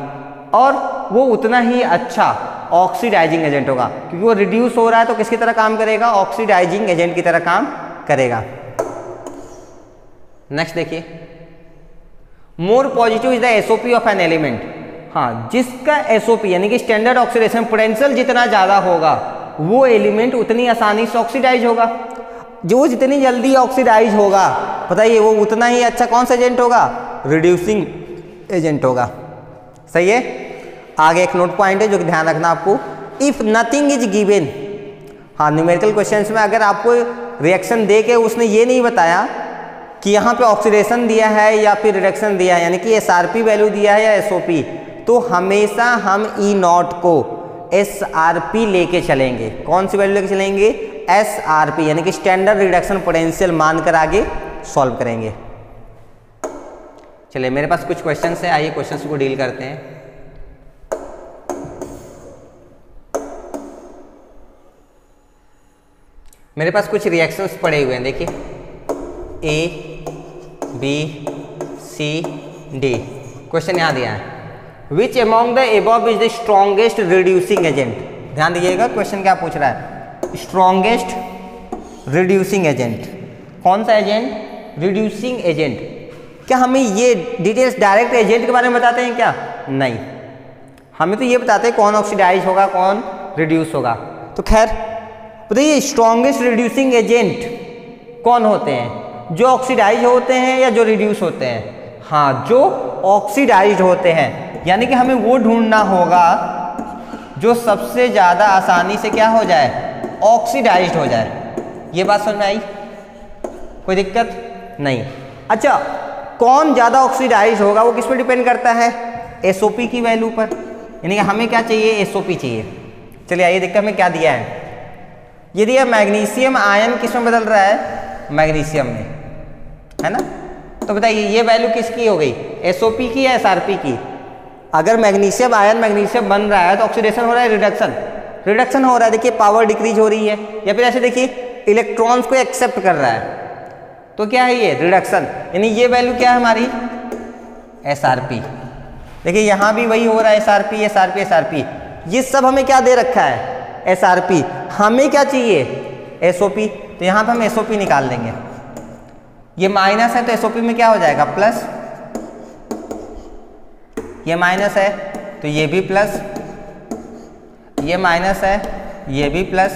S1: और वो उतना ही अच्छा ऑक्सीडाइजिंग एजेंट होगा, क्योंकि वो रिड्यूस हो रहा है तो किसकी तरह काम करेगा? ऑक्सीडाइजिंग एजेंट की तरह काम करेगा। नेक्स्ट देखिए, मोर positive is the SOP of an element. हाँ, जिसका एसओपी यानी कि स्टैंडर्ड ऑक्सीडेशन पोटेंशियल जितना ज़्यादा होगा वो एलिमेंट उतनी आसानी से ऑक्सीडाइज होगा। जो जितनी जल्दी ऑक्सीडाइज होगा, बताइए वो उतना ही अच्छा कौन सा एजेंट होगा? रिड्यूसिंग एजेंट होगा। सही है। आगे एक नोट पॉइंट है जो कि ध्यान रखना आपको, इफ नथिंग इज गिवन। हाँ, न्यूमेरिकल क्वेश्चंस में अगर आपको रिएक्शन दे के उसने ये नहीं बताया कि यहाँ पे ऑक्सीडेशन दिया है या फिर रिडक्शन दिया है, यानी कि एसआरपी वैल्यू दिया है या एसओपी, तो हमेशा हम ई नॉट को एसआरपी लेके चलेंगे। कौन सी वैल्यू लेके चलेंगे? एसआरपी, यानी कि स्टैंडर्ड रिडक्शन पोटेंशियल मानकर आगे सॉल्व करेंगे। चलिए मेरे पास कुछ क्वेश्चंस है, आइए क्वेश्चंस को डील करते हैं। मेरे पास कुछ रिएक्शंस पड़े हुए हैं, देखिए A B C D. Question यहाँ दिया है, which among the above is the strongest reducing agent. ध्यान दीजिएगा क्वेश्चन क्या पूछ रहा है, स्ट्रॉन्गेस्ट रिड्यूसिंग एजेंट। कौन सा एजेंट? Reducing agent. क्या हमें ये डिटेल्स डायरेक्ट एजेंट के बारे में बताते हैं क्या? नहीं, हमें तो ये बताते हैं कौन ऑक्सीडाइज होगा, कौन रिड्यूस होगा। तो खैर बताइए स्ट्रॉन्गेस्ट रिड्यूसिंग एजेंट कौन होते हैं, जो ऑक्सीडाइज होते हैं या जो रिड्यूस होते हैं? हाँ, जो ऑक्सीडाइज होते हैं, यानी कि हमें वो ढूंढना होगा जो सबसे ज़्यादा आसानी से क्या हो जाए, ऑक्सीडाइज्ड हो जाए। ये बात समझ में आई? कोई दिक्कत नहीं। अच्छा, कौन ज़्यादा ऑक्सीडाइज होगा वो किस पर डिपेंड करता है? एसओपी की वैल्यू पर। यानी कि हमें क्या चाहिए, एसओपी चाहिए। चलिए आइए देखते हैं हमें क्या दिया है। ये दिया मैग्नीशियम आयन किस में बदल रहा है, मैग्नीशियम में, है ना। तो बताइए ये वैल्यू किसकी हो गई, एसओपी की या एसआरपी की? अगर मैग्नीशियम आयन मैग्नीशियम बन रहा है तो ऑक्सीडेशन हो रहा है, रिडक्शन हो रहा है। देखिए पावर डिक्रीज हो रही है, या फिर ऐसे देखिए इलेक्ट्रॉन्स को एक्सेप्ट कर रहा है, तो क्या है ये, रिडक्शन। यानी ये वैल्यू क्या है हमारी, एसआरपी। देखिए यहाँ भी वही हो रहा है, एसआरपी एसआरपी एसआरपी। ये सब हमें क्या दे रखा है, एसआरपी। हमें क्या चाहिए, एसओपी। तो यहाँ पे हम एसओपी निकाल देंगे। ये माइनस है तो एसओपी में क्या हो जाएगा, प्लस। ये माइनस है तो ये भी प्लस, ये माइनस है ये भी प्लस,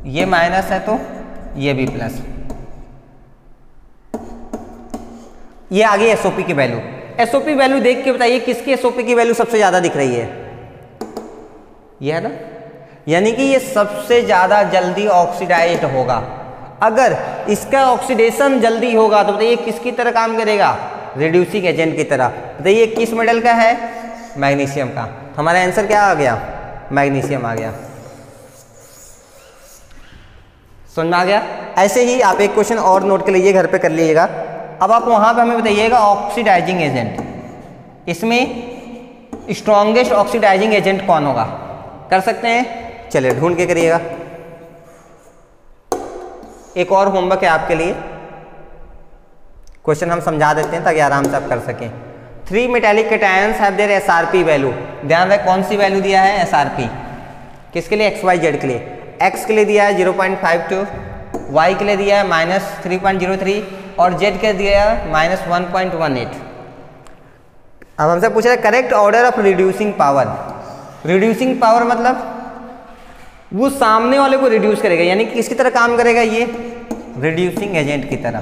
S1: ये माइनस है तो ये भी प्लस। ये आ गई एसओपी की वैल्यू। एसओपी वैल्यू देख के बताइए किसकी एसओपी की वैल्यू सबसे ज्यादा दिख रही है, ये है ना। यानी कि ये सबसे ज्यादा जल्दी ऑक्सीडाइज्ड होगा। अगर इसका ऑक्सीडेशन जल्दी होगा तो बताइए किसकी तरह काम करेगा, रिड्यूसिंग एजेंट की तरह। बताइए किस मेटल का है, मैग्नीशियम का। हमारा आंसर क्या आ गया, मैग्नीशियम आ गया। समझ में आ गया? ऐसे ही आप एक क्वेश्चन और नोट कर लीजिए, घर पे कर लीजिएगा। अब आप वहां पे हमें बताइएगा ऑक्सीडाइजिंग एजेंट, इसमें स्ट्रॉन्गेस्ट ऑक्सीडाइजिंग एजेंट कौन होगा, कर सकते हैं? चलिए ढूंढ के करिएगा। एक और होमवर्क है आपके लिए, क्वेश्चन हम समझा देते हैं ताकि आराम से आप कर सकें। 3 metallic cations have their SRP value. ध्यान रखें कौन सी वैल्यू दिया है, एसआरपी। किसके लिए, एक्स वाई जेड के लिए। एक्स के लिए दिया है 0.52, वाई के लिए दिया है -3.03 और जेड के दिया है -1.18। अब हमसे पूछ रहे correct order of reducing power. Reducing power मतलब वो सामने वाले को रिड्यूस करेगा, यानी कि किसकी तरह काम करेगा, ये रिड्यूसिंग एजेंट की तरह।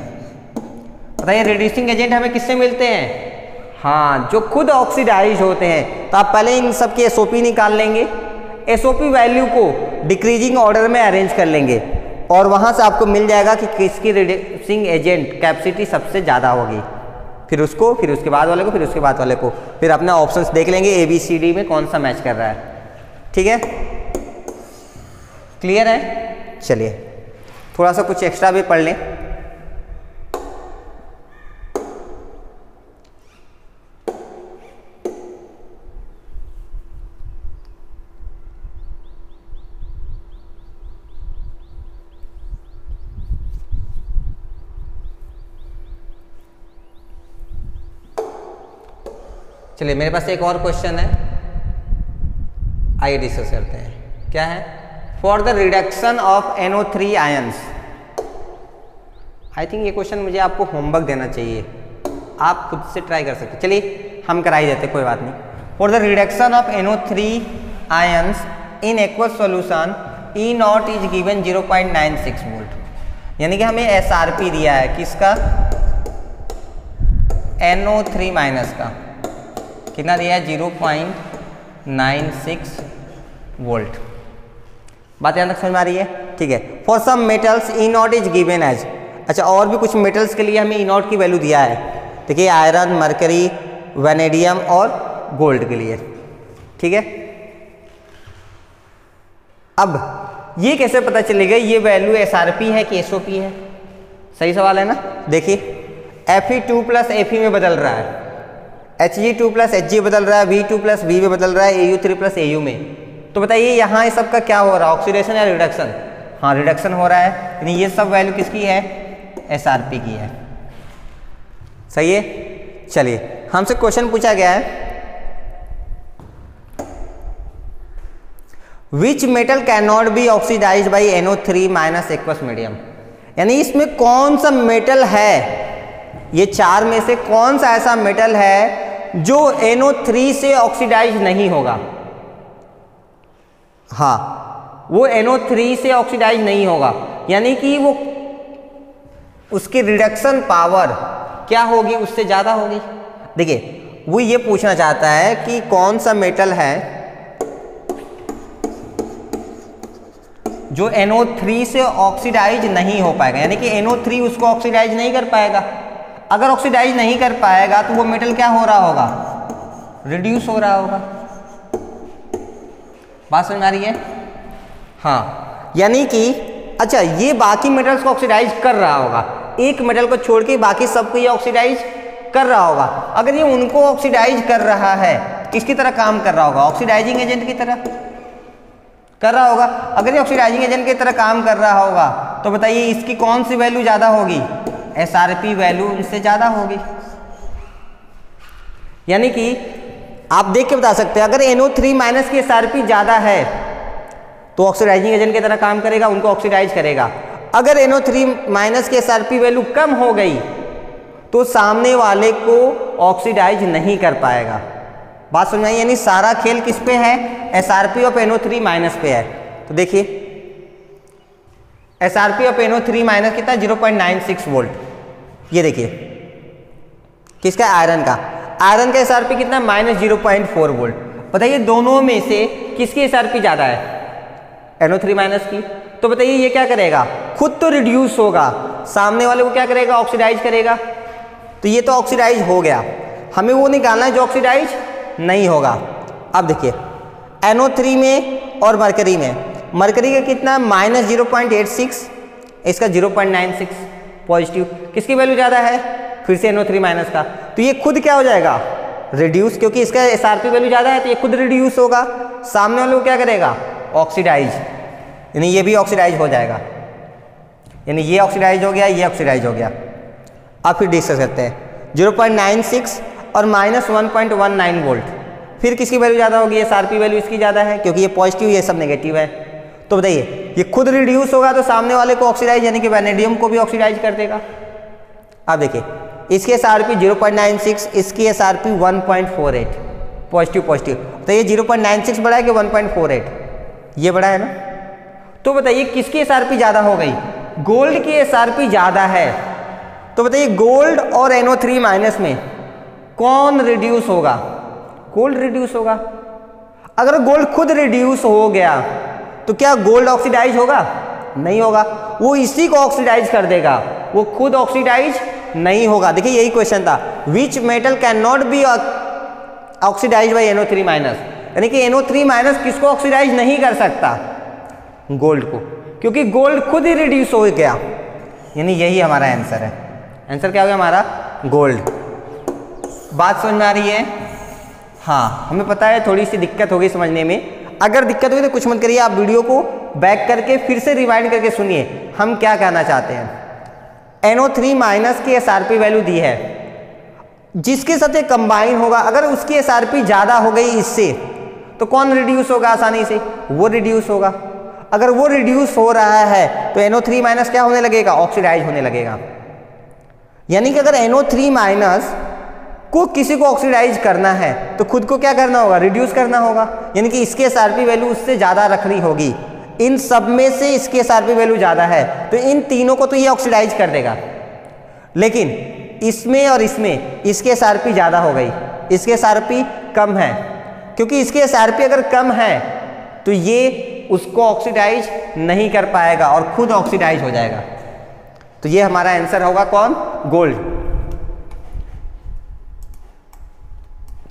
S1: बताइए रिड्यूसिंग एजेंट हमें किससे मिलते हैं, हाँ, जो खुद ऑक्सीडाइज होते हैं। तो आप पहले इन सब की एसओपी निकाल लेंगे, एसओपी वैल्यू को डिक्रीजिंग ऑर्डर में अरेंज कर लेंगे और वहां से आपको मिल जाएगा कि किसकी रिड्यूसिंग एजेंट कैपेसिटी सबसे ज़्यादा होगी। फिर उसको, फिर उसके बाद वाले को, फिर उसके बाद वाले को, फिर अपना ऑप्शंस देख लेंगे ABCD में कौन सा मैच कर रहा है। ठीक है, क्लियर है? चलिए थोड़ा सा कुछ एक्स्ट्रा भी पढ़ लें। चलिए मेरे पास एक और क्वेश्चन है, आइए डिस्कस करते हैं। क्या है, for the reduction of NO3 ions. I think ये क्वेश्चन मुझे आपको होमवर्क देना चाहिए, आप खुद से ट्राई कर सकते। चलिए हम कराई देते, कोई बात नहीं। For the reduction of NO3 ions in aqueous solution E0 is given 0.96 volt. यानी कि हमें SRP दिया है किसका, NO3 माइनस का। कितना दिया है, 0.96 वोल्ट। बात यहाँ तक समझ में आ रही है? ठीक है। For some metals E0 is given as. अच्छा, और भी कुछ मेटल्स के लिए हमें E0 की वैल्यू दिया है। देखिए आयरन, मरकरी, वैनेडियम और गोल्ड के लिए। ठीक है, अब ये कैसे पता चलेगा ये वैल्यू SRP है कि SOP है? सही सवाल है ना। देखिए Fe2 प्लस Fe में बदल रहा है, Hg2 प्लस Hg बदल रहा है, V2 प्लस V में बदल रहा है, Au3 प्लस Au में। तो बताइए यहाँ इस सब का क्या हो रहा है, ऑक्सीडेशन या रिडक्शन? हाँ, रिडक्शन हो रहा है। यानी ये सब वैल्यू किसकी है, SRP की है। सही है। चलिए हमसे क्वेश्चन पूछा गया है, which metal can not be oxidize by NO3 minus aqueous medium. यानी इसमें कौन सा मेटल है, ये चार में से कौन सा ऐसा मेटल है जो NO3 से ऑक्सीडाइज नहीं होगा। हाँ, वो NO3 से ऑक्सीडाइज नहीं होगा, यानी कि वो उसकी रिडक्शन पावर क्या होगी, उससे ज़्यादा होगी। देखिए वो ये पूछना चाहता है कि कौन सा मेटल है जो NO3 से ऑक्सीडाइज नहीं हो पाएगा, यानी कि NO3 उसको ऑक्सीडाइज नहीं कर पाएगा। अगर ऑक्सीडाइज नहीं कर पाएगा तो वो मेटल क्या हो रहा होगा, रिड्यूस हो रहा होगा। बात समझ आ रही है? हाँ, यानी कि अच्छा ये बाकी मेटल्स को ऑक्सीडाइज कर रहा होगा, एक मेटल को छोड़ के बाकी सबको ये ऑक्सीडाइज कर रहा होगा। अगर ये उनको ऑक्सीडाइज कर रहा है, किसकी तरह काम कर रहा होगा, ऑक्सीडाइजिंग एजेंट की तरह कर रहा होगा। अगर ये ऑक्सीडाइजिंग एजेंट की तरह काम कर रहा होगा तो बताइए इसकी कौन सी वैल्यू ज़्यादा होगी, SRP वैल्यू इससे ज़्यादा होगी। यानी कि आप देख के बता सकते हैं, अगर NO3 माइनस की SRP ज़्यादा है तो ऑक्सीडाइजिंग एजेंट की तरह काम करेगा, उनको ऑक्सीडाइज करेगा। अगर NO3 माइनस की SRP वैल्यू कम हो गई तो सामने वाले को ऑक्सीडाइज नहीं कर पाएगा। बात समझ आई? यानी सारा खेल किस पे है, SRP ऑफ NO3 माइनस पे है। तो देखिए SRP ऑफ NO3 माइनस कितना, 0.96 वोल्ट। ये देखिए किसका, आयरन का। आयरन का SRP कितना, -0.4 वोल्ट। बताइए दोनों में से किसकी SRP ज़्यादा है, NO3 माइनस की। तो बताइए ये क्या करेगा, खुद तो रिड्यूस होगा, सामने वाले को क्या करेगा, ऑक्सीडाइज करेगा। तो ये तो ऑक्सीडाइज हो गया, हमें वो निकालना है जो ऑक्सीडाइज नहीं होगा। अब देखिए NO3 में और मरकरी में, मरकरी का कितना, -0.86, इसका 0.96 पॉजिटिव। किसकी वैल्यू ज़्यादा है, फिर से NO3 माइनस का। तो ये खुद क्या हो जाएगा, रिड्यूस, क्योंकि इसका SRP वैल्यू ज़्यादा है तो ये खुद रिड्यूस होगा, सामने वाले को क्या करेगा, ऑक्सीडाइज, यानी ये भी ऑक्सीडाइज हो जाएगा। यानी ये ऑक्सीडाइज हो गया, ये ऑक्सीडाइज हो गया। अब फिर डिस्कस करते हैं 0.96 और -1.19 वोल्ट। फिर किसकी वैल्यू ज़्यादा होगी, SRP वैल्यू इसकी ज़्यादा है क्योंकि ये पॉजिटिव, ये सब नेगेटिव है। तो बताइए ये खुद रिड्यूस होगा तो सामने वाले को ऑक्सीडाइज, यानी कि वैनेडियम को भी ऑक्सीडाइज कर देगा। अब देखिए इसकी SRP 0.96, इसकी SRP 1.48, पॉजिटिव पॉजिटिव। तो ये 0.96 बड़ा है कि 1.48, ये बड़ा है ना। तो बताइए किसकी SRP ज़्यादा हो गई, गोल्ड की SRP ज़्यादा है। तो बताइए गोल्ड और NO3 माइनस में कौन रिड्यूस होगा, गोल्ड रिड्यूस होगा। अगर गोल्ड खुद रिड्यूस हो गया तो क्या गोल्ड ऑक्सीडाइज होगा, नहीं होगा, वो इसी को ऑक्सीडाइज कर देगा, वो खुद ऑक्सीडाइज नहीं होगा। देखिए यही क्वेश्चन था, which metal can not be oxidize by NO3 minus, यानी कि NO3 माइनस किसको ऑक्सीडाइज नहीं कर सकता, गोल्ड को, क्योंकि गोल्ड खुद ही रिड्यूस हो गया। यानी यही हमारा आंसर है। आंसर क्या हो गया हमारा, गोल्ड। बात समझ में आ रही है? हाँ, हमें पता है थोड़ी सी दिक्कत होगी समझने में। अगर दिक्कत होगी तो कुछ मत करिए, आप वीडियो को बैक करके फिर से रिवाइंड करके सुनिए हम क्या कहना चाहते हैं। NO3 माइनस की SRP वैल्यू दी है, जिसके साथ ये कंबाइन होगा, अगर उसकी SRP ज़्यादा हो गई इससे तो कौन रिड्यूस होगा आसानी से, वो रिड्यूस होगा। अगर वो रिड्यूस हो रहा है तो NO3 माइनस क्या होने लगेगा, ऑक्सीडाइज होने लगेगा। यानी कि अगर NO3 माइनस को किसी को ऑक्सीडाइज करना है तो खुद को क्या करना होगा, रिड्यूस करना होगा। यानी कि इसके SRP वैल्यू उससे ज़्यादा रखनी होगी। इन सब में से इसकी SRP वैल्यू ज़्यादा है तो इन तीनों को तो ये ऑक्सीडाइज कर देगा, लेकिन इसमें और इसमें इसकी SRP ज़्यादा हो गई, इसकी SRP कम है। क्योंकि इसकी SRP अगर कम है तो ये उसको ऑक्सीडाइज नहीं कर पाएगा और खुद ऑक्सीडाइज हो जाएगा। तो ये हमारा आंसर होगा कौन, गोल्ड।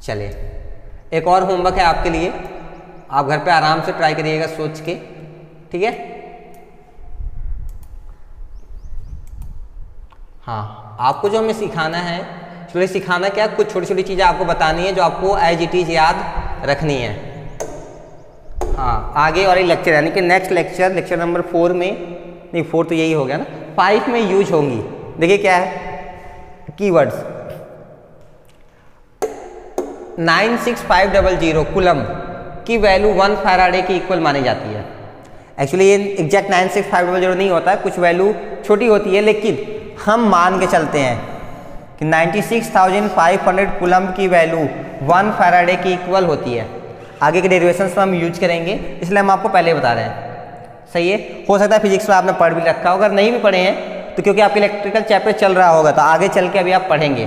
S1: चलिए एक और होमवर्क है आपके लिए, आप घर पे आराम से ट्राई करिएगा सोच के, ठीक है। हाँ, आपको जो हमें सिखाना है, एक्चुअली सिखाना क्या, कुछ छोटी छोटी चीज़ें आपको बतानी है जो आपको एज इट इज याद रखनी है। हाँ, आगे और एक लेक्चर यानी कि नेक्स्ट लेक्चर नंबर 4 में, नहीं 4 तो यही हो गया ना, 5 में यूज होंगी। देखिए क्या है, कीवर्ड्स 96500 कूलम की वैल्यू 1 फैराडे के इक्वल मानी जाती है। एक्चुअली ये एग्जैक्ट 96500 नहीं होता है, कुछ वैल्यू छोटी होती है, लेकिन हम मान के चलते हैं कि 96,500 कूलम्ब की वैल्यू 1 फैराडे की इक्वल होती है। आगे के डेरिवेशंस में हम यूज करेंगे, इसलिए हम आपको पहले बता रहे हैं। सही है, हो सकता है फिजिक्स में आपने पढ़ भी रखा हो, अगर नहीं भी पढ़े हैं तो क्योंकि आपके इलेक्ट्रिकल चैप्टर चल रहा होगा तो आगे चल के अभी आप पढ़ेंगे।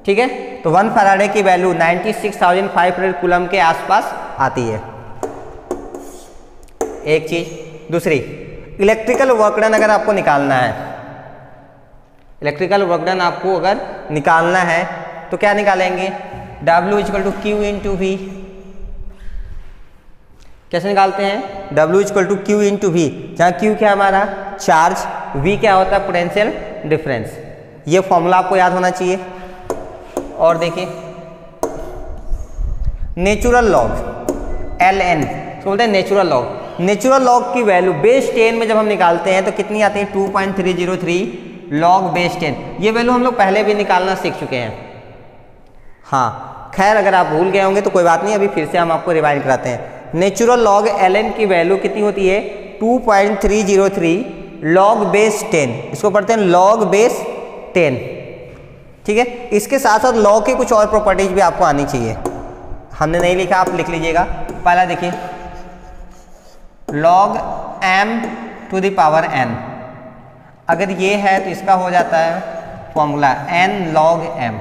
S1: ठीक है, तो 1 फैराडे की वैल्यू 96,500 कूलम्ब के आसपास आती है, एक चीज। दूसरी, इलेक्ट्रिकल वर्क डन अगर आपको निकालना है, इलेक्ट्रिकल वर्क डन आपको अगर निकालना है तो क्या निकालेंगे? W equal to Q into V. कैसे निकालते हैं? W equal to Q into V, जहाँ क्यू क्या हमारा चार्ज, V क्या होता है पोटेंशियल डिफरेंस। ये फॉर्मूला आपको याद होना चाहिए। और देखिए नेचुरल लॉग ln, तो बोलते हैं नेचुरल लॉग। नेचुरल लॉग की वैल्यू बेस 10 में जब हम निकालते हैं तो कितनी आती है? 2.303 लॉग बेस 10। ये वैल्यू हम लोग पहले भी निकालना सीख चुके हैं। हाँ खैर, अगर आप भूल गए होंगे तो कोई बात नहीं, अभी फिर से हम आपको रिवाइंड कराते हैं। नेचुरल लॉग ln की वैल्यू कितनी होती है? 2.303 लॉग बेस 10। इसको पढ़ते हैं लॉग बेस 10। ठीक है, इसके साथ साथ लॉग की कुछ और प्रॉपर्टीज भी आपको आनी चाहिए। हमने नहीं लिखा, आप लिख लीजिएगा। पहला देखिए, log m to the power n, अगर ये है तो इसका हो जाता है फॉर्मूला n log m।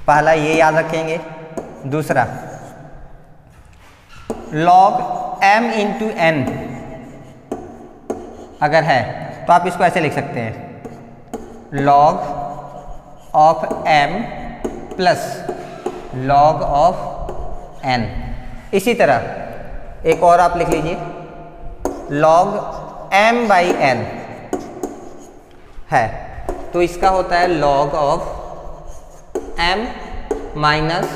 S1: पहला ये याद रखेंगे। दूसरा, log m इंटू n अगर है तो आप इसको ऐसे लिख सकते हैं, log of m plus log of n। इसी तरह एक और आप लिख लीजिए, log m बाई n है तो इसका होता है log of m minus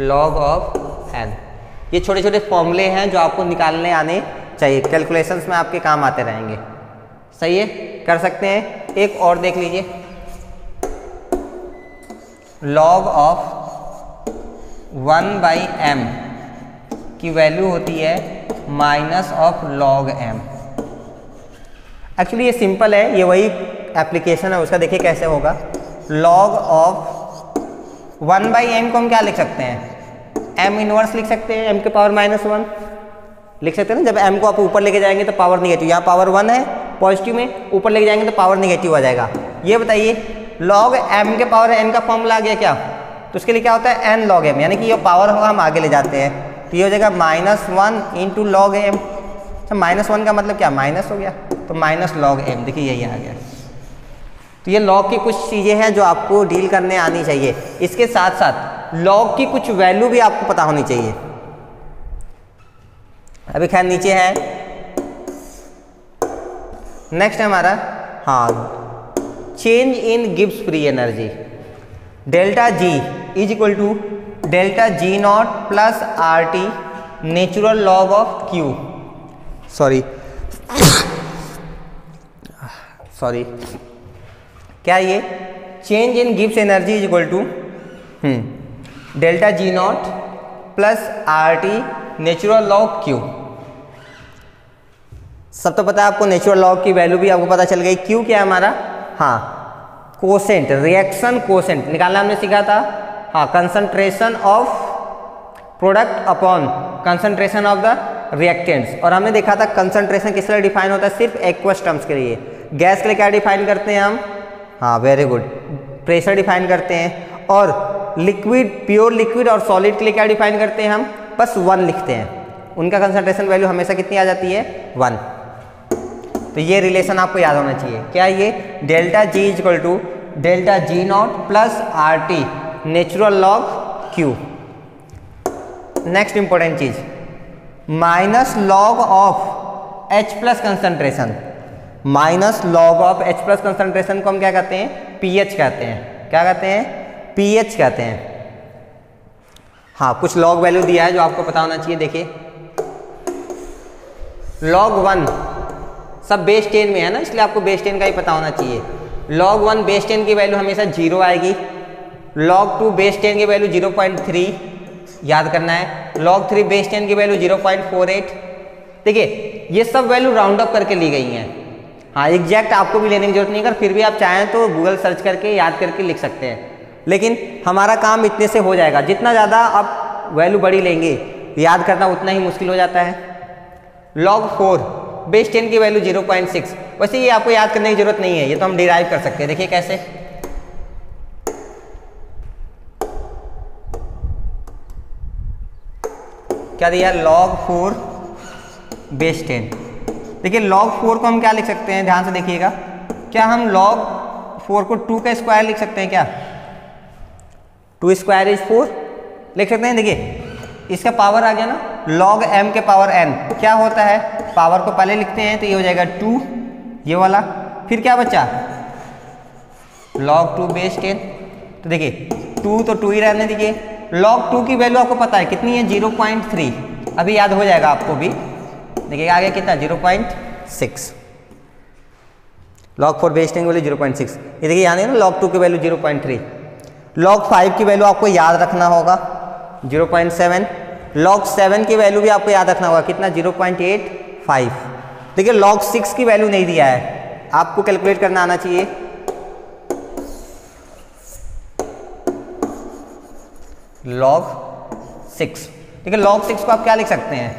S1: log of n। ये छोटे छोटे फॉर्मूले हैं जो आपको निकालने आने चाहिए, कैलकुलेशंस में आपके काम आते रहेंगे। सही है, कर सकते हैं। एक और देख लीजिए, log ऑफ 1 बाई m की वैल्यू होती है minus of log m। Actually ये सिंपल है, ये वही एप्लीकेशन है उसका। देखिए कैसे होगा, log ऑफ 1 बाई m को हम क्या लिख सकते हैं? m इनवर्स लिख सकते हैं, m के पावर -1 लिख सकते हैं ना। जब m को आप ऊपर लेके जाएंगे तो पावर निगेटिव, यहाँ पावर 1 है पॉजिटिव में, ऊपर लेके जाएंगे तो पावर निगेटिव आ जाएगा। ये बताइए, log m के पावर n का फॉर्मूला आ गया क्या? तो उसके लिए क्या होता है? n log m, यानी कि ये पावर होगा हम आगे ले जाते हैं तो ये हो जाएगा -1 इंटू log m। तो -1 का मतलब क्या? माइनस हो गया, तो माइनस log m। देखिए यही आ गया। तो ये log की कुछ चीज़ें हैं जो आपको डील करने आनी चाहिए। इसके साथ साथ log की कुछ वैल्यू भी आपको पता होनी चाहिए। अभी खैर नीचे है, नेक्स्ट है हमारा, हाँ, change in Gibbs free energy. Delta G is equal to delta G not plus R T natural log of Q. Sorry क्या ये change in Gibbs energy is equal to delta G not plus R T natural log Q. सब तो पता है आपको, natural log की value भी आपको पता चल गई। क्यू क्या है हमारा? हाँ, कोसेंट, रिएक्शन कोसेंट निकालना हमने सीखा था। हाँ, concentration of product upon concentration of the reactants. और हमने देखा था कंसंट्रेशन किस लिए डिफाइन होता है? सिर्फ एक्वस टर्म्स के लिए। गैस के लिए क्या डिफाइन करते हैं हम? हाँ, वेरी गुड, प्रेशर डिफाइन करते हैं। और लिक्विड, प्योर लिक्विड और सॉलिड के लिए क्या डिफाइन करते हैं हम? बस 1 लिखते हैं। उनका कंसंट्रेशन वैल्यू हमेशा कितनी आ जाती है? 1। तो ये रिलेशन आपको याद होना चाहिए। क्या ये? Delta G is equal to delta G not plus R T natural log Q. Next important चीज, minus log of H plus concentration. Minus log of H plus concentration को हम क्या कहते हैं? पीएच कहते हैं। क्या कहते हैं? पीएच कहते हैं। हाँ, कुछ लॉग वैल्यू दिया है जो आपको पता होना चाहिए। देखिए, log 1 सब बेस 10 में है ना, इसलिए आपको बेस 10 का ही पता होना चाहिए। log 1 बेस 10 की वैल्यू हमेशा 0 आएगी। log 2 बेस 10 की वैल्यू 0.3, याद करना है। log 3 बेस 10 की वैल्यू 0.48। देखिए ये सब वैल्यू राउंड अप करके ली गई हैं। हाँ एग्जैक्ट आपको भी लेने की जरूरत नहीं है, अगर फिर भी आप चाहें तो गूगल सर्च करके याद करके लिख सकते हैं, लेकिन हमारा काम इतने से हो जाएगा। जितना ज़्यादा आप वैल्यू बड़ी लेंगे याद करना उतना ही मुश्किल हो जाता है। log 4 बेस 10 की वैल्यू 0.6। वैसे ये आपको याद करने की जरूरत नहीं है, ये तो हम डिराइव कर सकते हैं। देखिए कैसे, क्या दिया, log 4 बेस 10। देखिए log 4 को हम क्या लिख सकते हैं, ध्यान से देखिएगा, क्या हम log 4 को 2 का स्क्वायर लिख सकते हैं क्या? 2 स्क्वायर इज 4 लिख सकते हैं। देखिए इसका पावर आ गया ना, log m के पावर n क्या होता है, पावर को पहले लिखते हैं तो ये हो जाएगा 2 ये वाला, फिर क्या बचा log 2 बेस 10। तो देखिए 2 तो 2 ही रहने दीजिए। log 2 की वैल्यू आपको पता है कितनी है, 0.3। अभी याद हो जाएगा आपको भी। देखिए आगे कितना, 0.6। log 4 बेस 10 की वैल्यू 0.6। ये देखिए याद है ना, log 2 की वैल्यू 0.3। log 5 की वैल्यू आपको याद रखना होगा 0.7। log 7 की वैल्यू भी आपको याद रखना होगा कितना, 0.85। देखिए log 6 की वैल्यू नहीं दिया है, आपको कैलकुलेट करना आना चाहिए। log 6, देखिए log 6 को आप क्या लिख सकते हैं,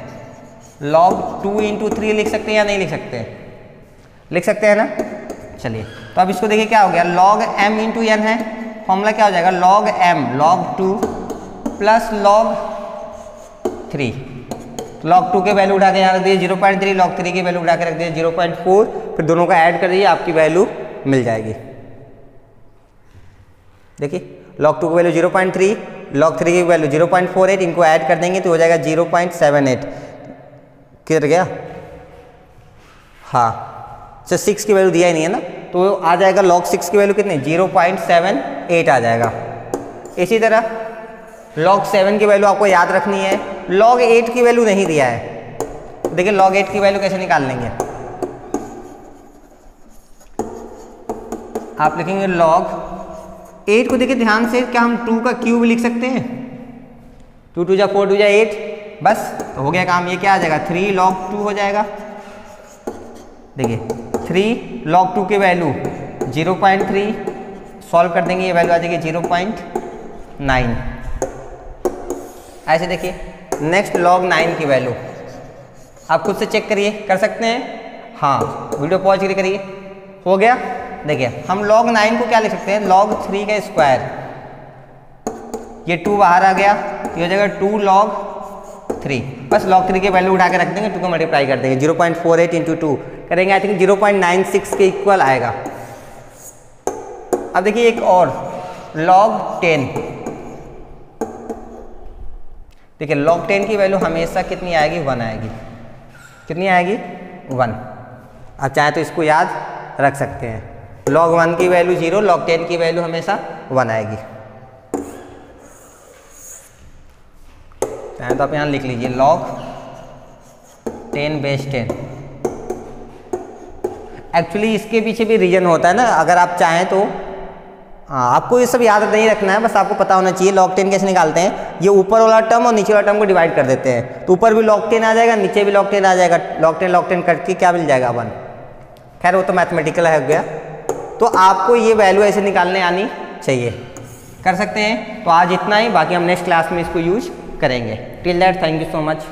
S1: log 2 × 3 लिख सकते हैं या नहीं लिख सकते, लिख सकते हैं ना। चलिए तो अब इसको देखिए क्या हो गया, log m × n है, फॉर्मूला क्या हो जाएगा, log m log 2 plus log 3। log 2 के वैल्यू उठा के यहाँ रख दिए 0.3, log 3 की वैल्यू उठा के रख दिए 0.4, फिर दोनों का ऐड कर दीजिए आपकी वैल्यू मिल जाएगी। देखिए log 2 की वैल्यू 0.3, log 3 की वैल्यू 0.48, इनको ऐड कर देंगे तो हो जाएगा 0.78। किधर गया, हाँ तो 6 की वैल्यू दिया ही नहीं है ना, तो आ जाएगा log 6 की वैल्यू कितनी, 0.78 आ जाएगा। इसी तरह log 7 की वैल्यू आपको याद रखनी है, log 8 की वैल्यू नहीं दिया है। देखिए log 8 की वैल्यू कैसे निकाल लेंगे, आप लिखेंगे log 8 को, देखिए ध्यान से, क्या हम 2 का क्यूब लिख सकते हैं, 2 2 जा 4 2 जा 8, बस तो हो गया काम। ये क्या आ जाएगा, 3 log 2 हो जाएगा। देखिए 3 log 2 की वैल्यू 0.3, सॉल्व कर देंगे ये वैल्यू आ जाएगी 0.9। ऐसे देखिए नेक्स्ट log 9 की वैल्यू आप खुद से चेक करिए, कर सकते हैं, हाँ वीडियो पॉज करके करिए, हो गया। देखिए हम log 9 को क्या लिख सकते हैं, log 3 का स्क्वायर, ये 2 बाहर आ गया, ये हो जाएगा 2 log 3, बस log 3 की वैल्यू उठा के रख देंगे, 2 को मल्टीप्लाई कर देंगे, 0.48 × 2 करेंगे, आई थिंक 0.96 के इक्वल आएगा। अब देखिए एक और log 10, देखिए log 10 की वैल्यू हमेशा कितनी आएगी, 1 आएगी, कितनी आएगी, 1। आप चाहें तो इसको याद रख सकते हैं, log 1 की वैल्यू 0, log 10 की वैल्यू हमेशा 1 आएगी। चाहें तो आप यहाँ लिख लीजिए log 10 बेस 10। एक्चुअली इसके पीछे भी रीजन होता है ना, अगर आप चाहें तो आपको ये सब याद नहीं रखना है, बस आपको पता होना चाहिए log 10 कैसे निकालते हैं। ये ऊपर वाला टर्म और नीचे वाला टर्म को डिवाइड कर देते हैं, तो ऊपर भी log 10 आ जाएगा, नीचे भी log 10 आ जाएगा, log 10 करके क्या मिल जाएगा, 1। खैर वो तो मैथमेटिकल है गया, तो आपको ये वैल्यू ऐसे निकालने आनी चाहिए, कर सकते हैं। तो आज इतना ही, बाकी हम नेक्स्ट क्लास में इसको यूज करेंगे। Till that thank you so much.